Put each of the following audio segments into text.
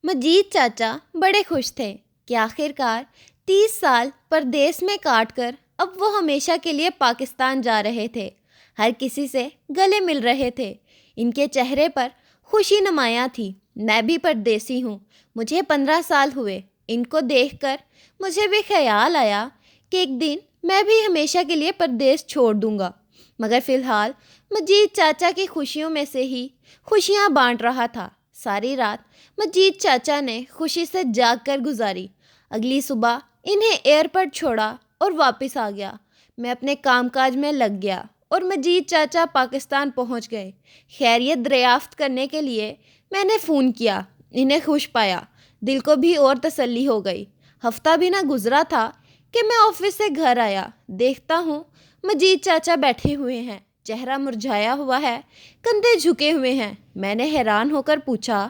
مجید چاچا بڑے خوش تھے کہ آخر کار 30 سال پردیس میں کاٹ کر اب وہ ہمیشہ کے لیے پاکستان جا رہے تھے۔ ہر کسی سے گلے مل رہے تھے۔ ان کے چہرے پر خوشی نمایاں تھی۔ میں بھی پردیسی ہوں، مجھے 15 سال ہوئے۔ ان کو دیکھ کر مجھے بھی خیال آیا کہ ایک دن میں بھی ہمیشہ کے لیے پردیس چھوڑ دوں گا، مگر فی الحال مجید چاچا کی خوشیوں میں سے ہی خوشیاں بانٹ رہا تھا۔ ساری رات مجید چاچا نے خوشی سے جاگ کر گزاری۔ اگلی صبح انہیں ایئرپورٹ چھوڑا اور واپس آ گیا۔ میں اپنے کام کاج میں لگ گیا اور مجید چاچا پاکستان پہنچ گئے۔ خیریت دریافت کرنے کے لیے میں نے فون کیا۔ انہیں خوش پایا، دل کو بھی اور تسلی ہو گئی۔ ہفتہ بھی نہ گزرا تھا کہ میں آفس سے گھر آیا۔ دیکھتا ہوں مجید چاچا بیٹھے ہوئے ہیں، چہرہ مرجھایا ہوا ہے، کندھے جھکے ہوئے ہیں۔ میں نے حیران ہو کر پوچھا،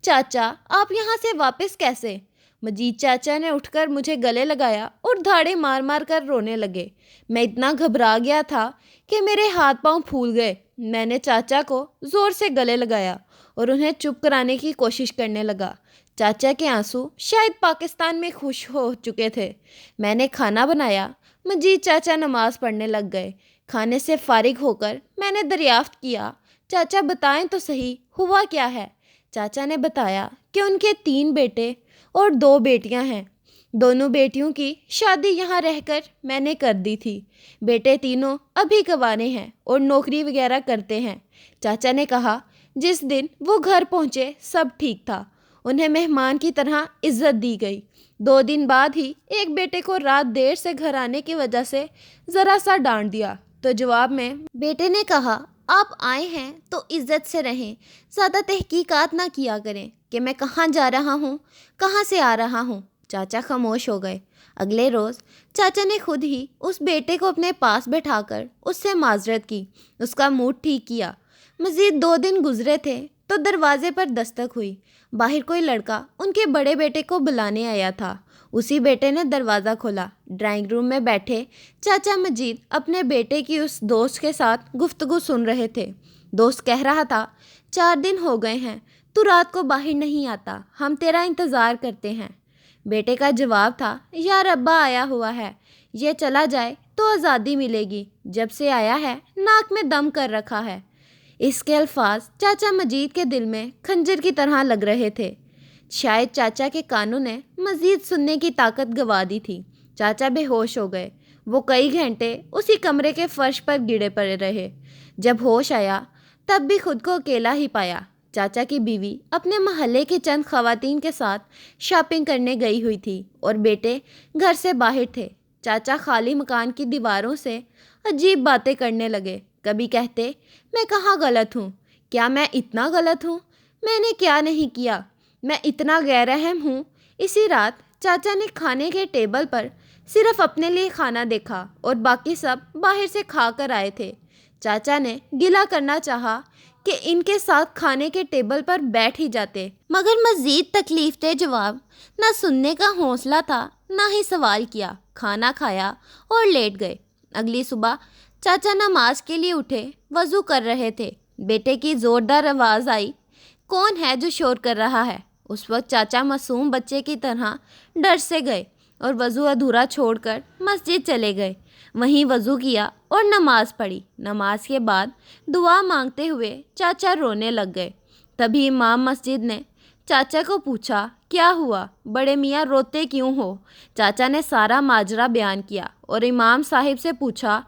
چاچا آپ یہاں سے واپس کیسے؟ مجید چاچا نے اٹھ کر مجھے گلے لگایا اور دھاڑے مار مار کر رونے لگے۔ میں اتنا گھبرا گیا تھا کہ میرے ہاتھ پاؤں پھول گئے۔ میں نے چاچا کو زور سے گلے لگایا اور انہیں چپ کرانے کی کوشش کرنے لگا۔ چاچا کے آنسو شاید پاکستان میں خوش ہو چکے تھے۔ میں نے کھانا بنایا۔ مجید چاچا نماز پڑھنے لگ گئے۔ کھانے سے فارغ ہو کر میں نے دریافت کیا، چاچا بتائیں تو صحیح ہوا کیا ہے؟ چاچا نے بتایا کہ ان کے 3 بیٹے اور 2 بیٹیاں ہیں۔ دونوں بیٹیوں کی شادی یہاں رہ کر میں نے کر دی تھی۔ بیٹے تینوں ابھی کوانے ہیں اور نوکری وغیرہ کرتے ہیں۔ چاچا نے کہا جس دن وہ گھر پہنچے سب ٹھیک تھا، انہیں مہمان کی طرح عزت دی گئی۔ 2 دن بعد ہی ایک بیٹے کو رات دیر سے گھر آنے کی وجہ سے ذرا سا ڈانٹ دیا تو جواب میں بیٹے نے کہا آپ آئے ہیں تو عزت سے رہیں، زیادہ تحقیقات نہ کیا کریں کہ میں کہاں جا رہا ہوں، کہاں سے آ رہا ہوں۔ چاچا خاموش ہو گئے۔ اگلے روز چاچا نے خود ہی اس بیٹے کو اپنے پاس بٹھا کر اس سے معذرت کی، اس کا موڈ ٹھیک کیا۔ مزید 2 دن گزرے تھے تو دروازے پر دستک ہوئی۔ باہر کوئی لڑکا ان کے بڑے بیٹے کو بلانے آیا تھا۔ اسی بیٹے نے دروازہ کھولا۔ ڈرائنگ روم میں بیٹھے چاچا مجید اپنے بیٹے کی اس دوست کے ساتھ گفتگو سن رہے تھے۔ دوست کہہ رہا تھا 4 دن ہو گئے ہیں تو رات کو باہر نہیں آتا، ہم تیرا انتظار کرتے ہیں۔ بیٹے کا جواب تھا یار ابا آیا ہوا ہے، یہ چلا جائے تو آزادی ملے گی، جب سے آیا ہے ناک میں دم کر رکھا ہے۔ اس کے الفاظ چاچا مجید کے دل میں خنجر کی طرح لگ رہے تھے۔ شاید چاچا کے کانوں نے مزید سننے کی طاقت گنوا دی تھی۔ چاچا بے ہوش ہو گئے۔ وہ کئی گھنٹے اسی کمرے کے فرش پر گڑے پڑے رہے۔ جب ہوش آیا تب بھی خود کو اکیلا ہی پایا۔ چاچا کی بیوی اپنے محلے کے چند خواتین کے ساتھ شاپنگ کرنے گئی ہوئی تھی اور بیٹے گھر سے باہر تھے۔ چاچا خالی مکان کی دیواروں سے عجیب باتیں کرنے لگے۔ کبھی کہتے میں کہاں غلط ہوں؟ کیا میں اتنا غلط ہوں؟ میں نے کیا نہیں کیا؟ میں اتنا غیر رحم ہوں؟ اسی رات چاچا نے کھانے کے ٹیبل پر صرف اپنے لیے کھانا دیکھا اور باقی سب باہر سے کھا کر آئے تھے۔ چاچا نے گلہ کرنا چاہا کہ ان کے ساتھ کھانے کے ٹیبل پر بیٹھ ہی جاتے، مگر مزید تکلیف دہ جواب نہ سننے کا حوصلہ تھا نہ ہی سوال کیا۔ کھانا کھایا اور لیٹ گئے۔ اگلی صبح چاچا نماز کے لیے اٹھے، وضو کر رہے تھے۔ بیٹے کی زوردار آواز آئی، کون ہے جو شور کر رہا ہے؟ اس وقت چاچا معصوم بچے کی طرح ڈر سے گئے اور وضو ادھورا چھوڑ کر مسجد چلے گئے۔ وہیں وضو کیا اور نماز پڑھی۔ نماز کے بعد دعا مانگتے ہوئے چاچا رونے لگ گئے۔ تبھی امام مسجد نے چاچا کو پوچھا کیا ہوا؟ بڑے میاں روتے کیوں ہو؟ چاچا نے سارا ماجرا بیان کیا اور امام صاحب سے پوچھا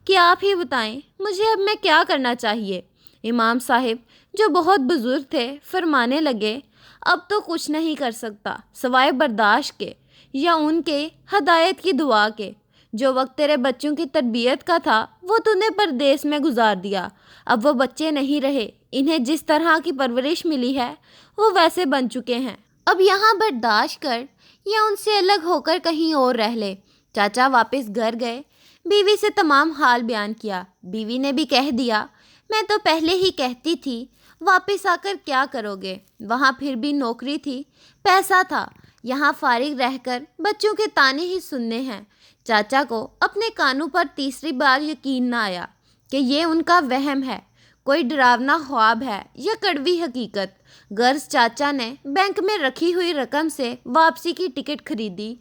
کہ آپ ہی بتائیں مجھے اب میں کیا کرنا چاہیے؟ امام صاحب جو بہت بزرگ تھے فرمانے لگے اب تو کچھ نہیں کر سکتا سوائے برداشت کے یا ان کے ہدایت کی دعا کے۔ جو وقت تیرے بچوں کی تربیت کا تھا وہ تو نے پردیس میں گزار دیا۔ اب وہ بچے نہیں رہے، انہیں جس طرح کی پرورش ملی ہے وہ ویسے بن چکے ہیں۔ اب یہاں برداشت کر یا ان سے الگ ہو کر کہیں اور رہ لے۔ چاچا واپس گھر گئے، بیوی سے تمام حال بیان کیا۔ بیوی نے بھی کہہ دیا میں تو پہلے ہی کہتی تھی واپس آ کر کیا کرو گے، وہاں پھر بھی نوکری تھی، پیسہ تھا، یہاں فارغ رہ کر بچوں کے طعنے ہی سننے ہیں۔ چاچا کو اپنے کانوں پر تیسری بار یقین نہ آیا کہ یہ ان کا وہم ہے۔ کوئی ڈراونا خواب ہے یا کڑوی حقیقت؟ غرض چاچا نے بینک میں رکھی ہوئی رقم سے واپسی کی ٹکٹ خریدی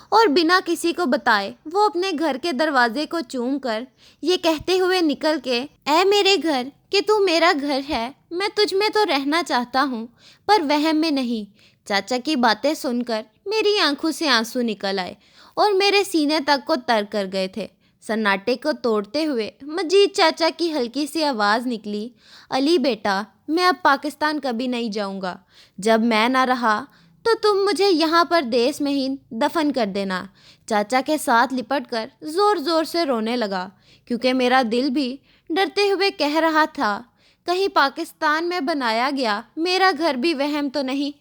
اور بنا کسی کو بتائے وہ اپنے گھر کے دروازے کو چوم کر یہ کہتے ہوئے نکل کے، اے میرے گھر کہ تو میرا گھر ہے، میں تجھ میں تو رہنا چاہتا ہوں پر وہم میں نہیں۔ چاچا کی باتیں سن کر میری آنکھوں سے آنسو نکل آئے اور میرے سینے تک کو تر کر گئے تھے۔ سناٹے کو توڑتے ہوئے مجید چاچا کی ہلکی سی آواز نکلی، علی بیٹا، میں اب پاکستان کبھی نہیں جاؤں گا۔ جب میں نہ رہا تو تم مجھے یہاں پر دیس میں ہی دفن کر دینا۔ چاچا کے ساتھ لپٹ کر زور زور سے رونے لگا، کیونکہ میرا دل بھی ڈرتے ہوئے کہہ رہا تھا، کہیں پاکستان میں بنایا گیا میرا گھر بھی وہم تو نہیں۔